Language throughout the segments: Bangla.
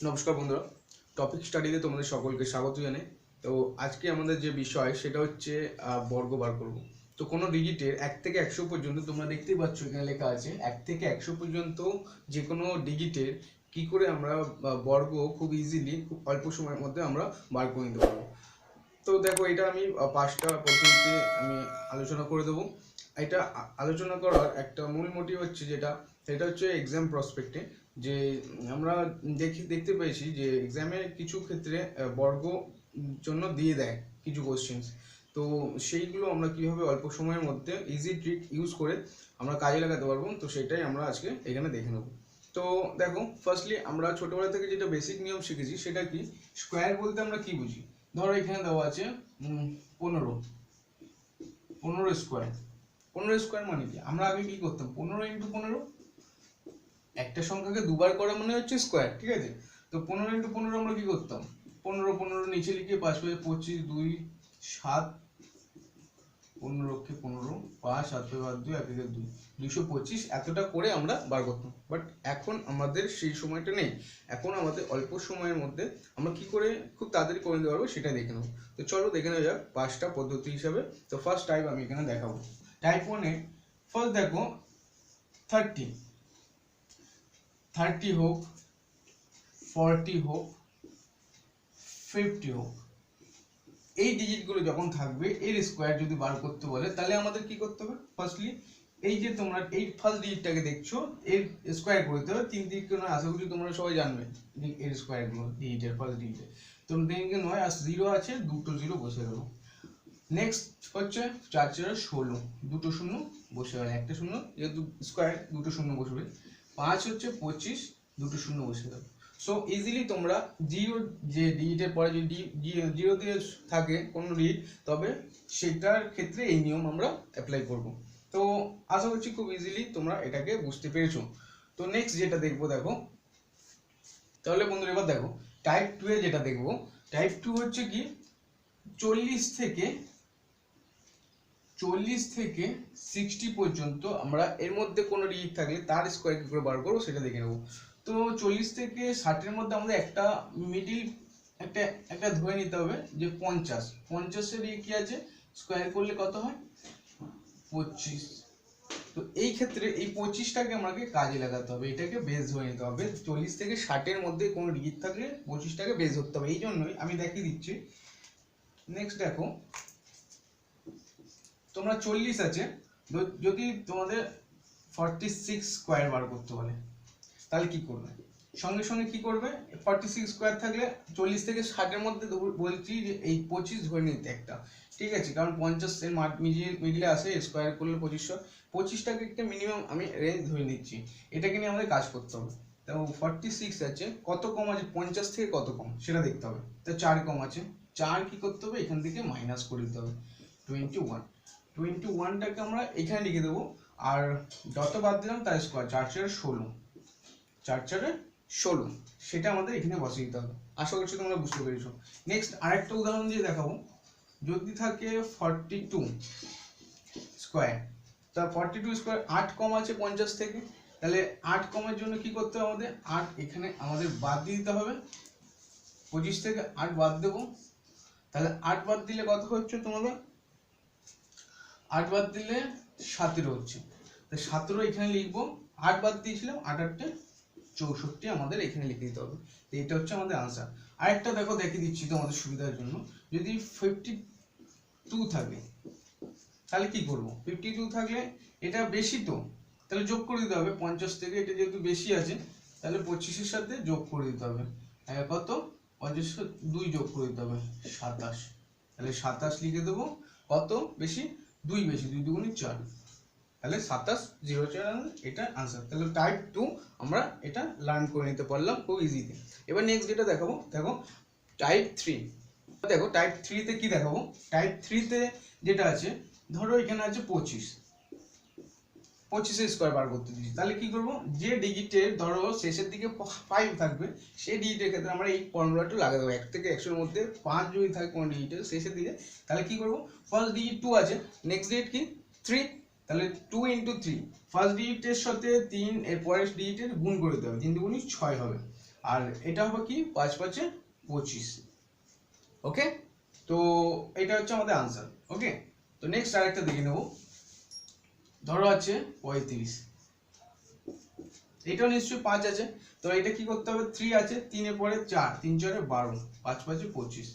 নমস্কার বন্ধুরা, টপিক স্টাডিতে তোমাদের সকলকে স্বাগত জানাই। তো আজকে আমাদের যে বিষয় সেটা হচ্ছে বর্গ বার করব। তো কোনো ডিজিটের 1 থেকে 100 পর্যন্ত তোমরা দেখতেই পাচ্ছ এখানে লেখা আছে 1 থেকে 100 পর্যন্ত যে কোনো ডিজিটের কি করে আমরা বর্গ খুব ইজিলি খুব অল্প সময়ের মধ্যে আমরা বার করে নিতে পারবো। তো দেখো, এটা আমি 5টা পদ্ধতিতে আমি আলোচনা করে দেবো। এটা আলোচনা করার একটা মূল মোটিভ হচ্ছে সেটা হচ্ছে এক্সাম প্রসপেক্টে যে আমরা দেখতে পেয়েছি যে এক্সামে কিছু ক্ষেত্রে বর্গ জন্য দিয়ে দেয় কিছু কোশ্চেন্স। তো সেইগুলো আমরা কিভাবে অল্প সময়ের মধ্যে ইজি ট্রিক ইউজ করে আমরা কাজে লাগাতে পারবো, তো সেটাই আমরা আজকে এখানে দেখে নেব। তো দেখো, ফার্স্টলি আমরা ছোটবেলা থেকে যেটা বেসিক নিয়ম শিখেছি সেটা কি, স্কোয়ার বলতে আমরা কি বুঝি। ধরো এখানে দেওয়া আছে 15 স্কোয়ার। 15 স্কোয়ার মানে কি, আমরা আগে কি করতাম, 15 × 15, একটা সংখ্যাকে দুবার করা মানে হচ্ছে স্কোয়ার, ঠিক আছে। তো 15 × 15 আমরা কি করতাম, 15 নিচে লিখে 5 5 25 2 7, 15 15, 5 7 2 1 1 2, 225 এতটা করে আমরা বার করতাম। বাট এখন আমাদের সেই সময়টা নেই। এখন আমাদের অল্প সময়ের মধ্যে আমরা কি করে খুব তাড়াতাড়ি করে নিতে পারবো সেটা দেখে নেবো। তো চলো দেখে নেওয়া যাক 5টা পদ্ধতি হিসাবে। তো ফার্স্ট টাইপ আমি এখানে দেখাবো। টাইপ 1-এ ফার্স্ট দেখো 30 হোক, 40 হোক, 50 হোক, এই ডিজিটগুলো যখন থাকবে এর স্কোয়ার যদি বার করতে বলে তাহলে আমাদের কি করতে হবে, ফার্স্টলি এই যে তোমরা এই ফার্স্ট ডিজিটটাকে দেখছো এর স্কোয়ার করে দিতে হবে। 3 দিক আশা করি তোমরা সবাই জানবে এর স্কোয়ারগুলো ডিজিটের ফার্স্ট ডিজিটে। তো 3 9 আর 0 আছে, দুটো 0 বসে গেল। নেক্সট হচ্ছে 4 4 16, দুটো 0 বসে গেল, একটা 0 যেহেতু স্কোয়ার দুটো 0 বসবে। 5 হচ্ছে 25, দুটো 0 বসে গেল। সো ইজিলি তোমরা জিরো যে ডিজিটের পরে যদি জিরো দিয়ে থাকে কোনো ডিজিট, তবে সেটার ক্ষেত্রে এই নিয়ম আমরা অ্যাপ্লাই করব। তো আশা করছি খুব ইজিলি তোমরা এটাকে বুঝতে পেরেছো। তো নেক্সট যেটা দেখবো, দেখো তাহলে বন্ধুরা এবার দেখো টাইপ 2 এ যেটা দেখবো, টাইপ 2 হচ্ছে কি 40 থেকে 60 পর্যন্ত আমরা এর মধ্যে কোনো ডিজিট থাকলে তার স্কোয়ার কি করে বার করবো সেটা দেখে নেবো। তো 40 থেকে 60-এর মধ্যে আমাদের একটা মিডিল একটা ধরে নিতে হবে যে 50। 50-এর কি আছে, স্কোয়ার করলে কত হয়, 25। তো এই ক্ষেত্রে এই 25টাকে আমাকে কাজে লাগাতে হবে, এটাকে বেস ধরে নিতে হবে। 40 থেকে 60-এর মধ্যে কোনো ডিজিট থাকলে 25টাকে বেস ধরতে হবে। এই জন্যই আমি দেখিয়ে দিচ্ছি। নেক্সট দেখো, তোমরা 40 আছে, যদি তোমাদের 46 স্কোয়ার বার করতে বলে তাহলে কি করবে, সঙ্গে সঙ্গে কি করবে, 46 স্কোয়ার থাকলে 40 থেকে 60-এর মধ্যে বলছি যে এই 25 ধরে নিতে একটা, ঠিক আছে, কারণ 50-এর মিডিলে আসে, স্কোয়ার করলে 25টাকে একটা মিনিমাম আমি রেঞ্জ ধরে নিচ্ছি। এটাকে নিয়ে আমাদের কাজ করতে হবে। তো 46 আছে, কত কম আছে 50 থেকে, কত কম সেটা দেখতে হবে। তো 4 কম আছে, 4 কি করতে হবে, এখান থেকে মাইনাস করে দিতে হবে 21। 21টাকে আমরা এখানে লিখে দেবো, আর যত বাদ দিলাম তার স্কোয়ার, 4 4 16, 4 4 16, সেটা আমাদের এখানে বসিয়ে দিতে হবে। আশা করছি তোমরা বুঝতে পেরেছো। নেক্সট আরেকটা উদাহরণ দিয়ে দেখাবো। যদি থাকে 42 স্কোয়ার, তা 42 স্কোয়ার 8 কম আছে 50 থেকে, তাহলে 8 কমের জন্য কি করতে হবে, আমাদের 8 এখানে আমাদের বাদ দিয়ে দিতে হবে। 25 থেকে 8 বাদ দেবো, তাহলে 8 বাদ দিলে কত হচ্ছে তোমাদের, 8 বাদ দিলে 17 হচ্ছে। তো 17 এখানে লিখবো, 8 বাদ দিয়েছিলাম, 8 8 64 আমাদের এখানে লিখে দিতে হবে। তো এটা হচ্ছে আমাদের আনসার। আরেকটা দেখো দেখিয়ে দিচ্ছি তোমাদের সুবিধার জন্য। যদি 52 থাকে তাহলে কি করবো, 52 থাকলে এটা বেশি, তো তাহলে যোগ করে দিতে হবে 50 থেকে, এটা যেহেতু বেশি আছে তাহলে 25-এর সাথে যোগ করে দিতে হবে। কত, 50 2 যোগ করে দিতে হবে 27, তাহলে 27 লিখে দেবো। কত বেশি, 2 বেশি, 2 2 4, তাহলে 27 04, এটা আনসার। তাহলে টাইপ 2 আমরা এটা লার্ন করে নিতে পারলাম খুব ইজিতে। এবার নেক্সট যেটা দেখাবো, দেখো টাইপ 3। দেখো টাইপ 3-তে কি দেখাবো, টাইপ 3-তে যেটা আছে, ধরো এখানে আছে 25 স্কোয়ার বার করতে দিচ্ছি, তাহলে কি করব, যে ডিজিটের ধরো শেষের দিকে 5 থাকবে সেই ডিজিটের ক্ষেত্রে আমরা এই ফর্মুলাটা লাগিয়ে দেবো। 1 থেকে 100-এর মধ্যে 5 যদি থাকে কোনো ডিজিটের শেষের দিকে, তাহলে কি করব, ফার্স্ট ডিজিট 2 আছে, নেক্সট ডিজিট কি 3, তাহলে 2 × 3, ফার্স্ট ডিজিটের সাথে 3 এর পরের ডিজিটের গুণ করে দিতে হবে, 3 2 6 হবে। আর এটা হবে কি 5 5 25। ওকে, তো এটা হচ্ছে আমাদের আনসার। ওকে, তো নেক্সট আরেকটা দেখে নেব। ধরো আছে 35, এটাও নিশ্চয়ই 5 আছে, তো এটা কি করতে হবে 3 আছে, 3 এর পরে 4, 3 4 12, 5 5 25,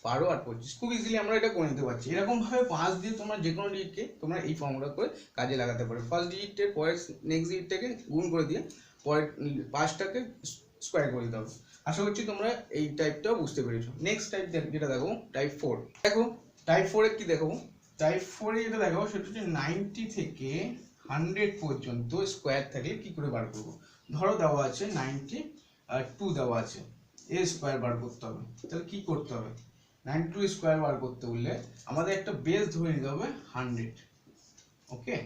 12 আর 25 খুব ইজিলি আমরা এটা করে নিতে পারছি। এরকম ভাবে 5 দিয়ে তোমরা যে কোনো ডিজিটকে তোমরা এই ফর্মুলা করে কাজে লাগাতে পারো। ফার্স্ট ডিজিটের পরের নেক্সট ডিজিটটাকে গুণ করে দিয়ে পরের 5টাকে স্কোয়ার করে দিতে হবে। আশা করছি তোমরা এই টাইপটাও বুঝতে পেরেছো। নেক্সট টাইপ যেটা দেখো টাইপ 4। দেখো টাইপ 4 এ কি দেখো, টাইপ 4 এ যেটা দেখো সেটা হচ্ছে 90 থেকে 100 পর্যন্ত স্কোয়ার থাকলে কি করে বার করবো। ধরো দেওয়া আছে 92 দেওয়া আছে, এর স্কোয়ার বার করতে হবে। তাহলে কি করতে হবে, 92 স্কোয়ার বার করতে বললে আমাদের একটা বেস ধরে নিতে হবে 100। ওকে,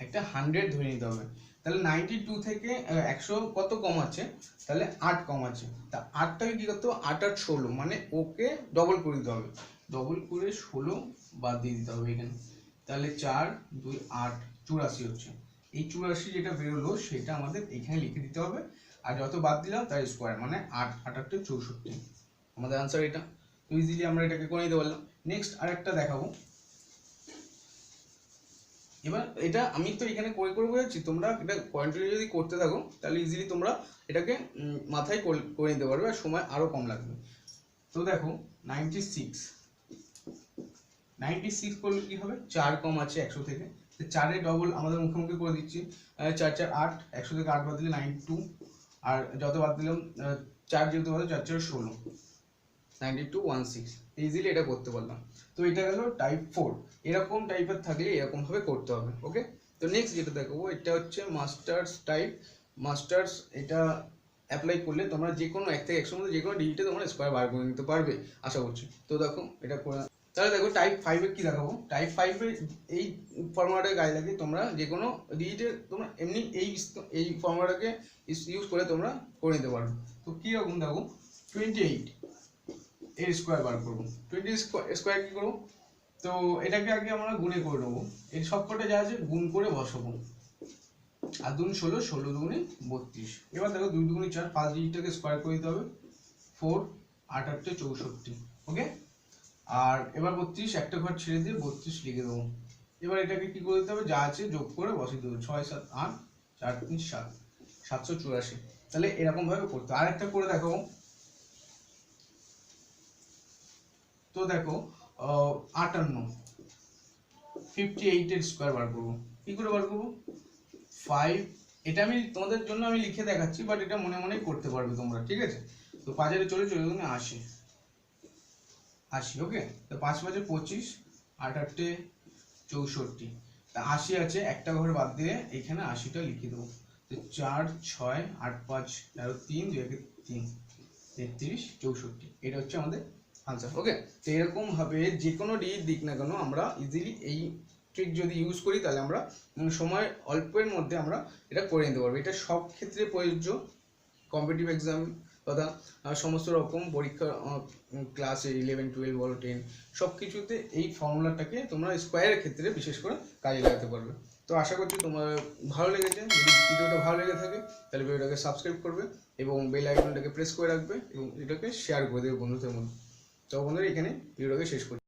একটা 100 ধরে নিতে হবে। তাহলে 92 থেকে 100 কত কম আছে, তাহলে 8 কম আছে। তা 8টাকে কি করতে হবে, 8 আর 16 মানে ওকে ডবল করে দিতে হবে। ডবল করে 16 বাদ দিয়ে দিতে হবে এখানে। তাহলে 4 2 8 84 হচ্ছে। এই 84 যেটা বেরোলো সেটা আমাদের এখানে লিখে দিতে হবে, আর যত বাদ দিলাম তার স্কোয়ার মানে 8 8 8 64। আমাদের আনসার এটা। তো ইজিলি আমরা এটাকে করে নিতে পারলাম। নেক্সট আরেকটা দেখাবো। এবার এটা আমি তো এখানে করে করে বোঝাচ্ছি, তোমরা এটা কন্টিনিউ যদি করতে থাকো তাহলে ইজিলি তোমরা এটাকে মাথায় করে নিতে পারবে আর সময় আরো কম লাগবে। তো দেখো 96 করলে কি হবে, 4 কম আছে 100 থেকে, 4 এর ডবল আমাদের মুখোমুখি করে দিচ্ছি। 4 4 8, 100 থেকে 8 বাদ দিলে 92, আর যত বাদ দিলাম 4 যেহেতু বাদ 4 4 16, 9216। ইজিলি এটা করতে পারলাম। তো এটা গেল টাইপ 4। এরকম টাইপের থাকলে এরকম ভাবে করতে হবে। ওকে, তো নেক্সট যেটা দেখাবো এটা হচ্ছে মাস্টার্স টাইপ। মাস্টার্স এটা অ্যাপ্লাই করলে তোমরা যে কোনো 1 থেকে 100 মধ্যে যে কোনো ডিজিটে তোমরা স্কোয়ার বার করে নিতে পারবে আশা করছি। তো দেখো এটা করে, তাহলে দেখো টাইপ 5 এ কি দেখাবো। টাইপ 5 এ এই ফর্মুলাটাকে গায়ে লাগিয়ে তোমরা যে কোনো ডিজিটে তোমরা এমনি এই ফর্মুলাটাকে ইউজ করে তোমরা করে নিতে পারো। তো কি রকম দেখো 28 এর স্কোয়ার বার করবো। 20 স্কোয়ার কি করবো, তো এটাকে আগে আমরা গুণে করে নেবো। এর সবকটা যা আছে গুণ করে বসাবো। আর 2 16, 16 দুগুণে 32। এবার দেখো 2 দুগুণে 4, 5 ডিজিটটাকে স্কোয়ার করে দিতে হবে। 4 8 8 64। ওকে, আর এবার 32 একটা ঘর ছেড়ে দিয়ে 32 লিখে দেবো। এবার এটাকে কি করে দিতে হবে, যা আছে যোগ করে বসিয়ে দেবো। 6 7 8 4 3 7, 784। তাহলে এরকম ভাবে করতে। আর একটা করে দেখাবো। তো দেখো 58 এর স্কোয়ার বার করবো। কি করে বার করবো, 5, এটা আমি তোমাদের জন্য আমি লিখে দেখাচ্ছি, বাট এটা মনে মনে করতে পারবে তোমরা, ঠিক আছে। তো 5 এর চলে 80 80। ওকে, তো 5 5 25, 8 8 64। তা 80 আছে, একটা ঘর বাদ দিয়ে এখানে 80টা লিখে দেবো। তো 4 6 8 5 13 3 2 1 3 33 64। এটা হচ্ছে আমাদের আনসার। ওকে, তো এরকম ভাবে যে কোনো ডিজিট দিক না কেন আমরা ইজিলি এই ট্রিক যদি ইউজ করি তাহলে আমরা সময় অল্পের মধ্যে আমরা এটা করে নিতে পারবো। এটা সব ক্ষেত্রে প্রযোজ্য, কম্পিটিটিভ এক্সাম তথা সমস্ত রকম পরীক্ষা, ক্লাসে 11 12 বলো 10 সব কিছুতে এই ফর্মুলাটাকে তোমরা স্কোয়ারের ক্ষেত্রে বিশেষ করে কাজে লাগাতে পারবে। তো আশা করছি তোমার ভালো লেগেছে। যদি ভিডিওটা ভালো লেগে থাকে তাহলে ভিডিওটাকে সাবস্ক্রাইব করবে এবং বেল আইকনটাকে প্রেস করে রাখবে এবং এটাকে শেয়ার করে দেবে বন্ধুদের মধ্যে। তো বন্ধুরা এখানে ভিডিওটাকে শেষ করছি।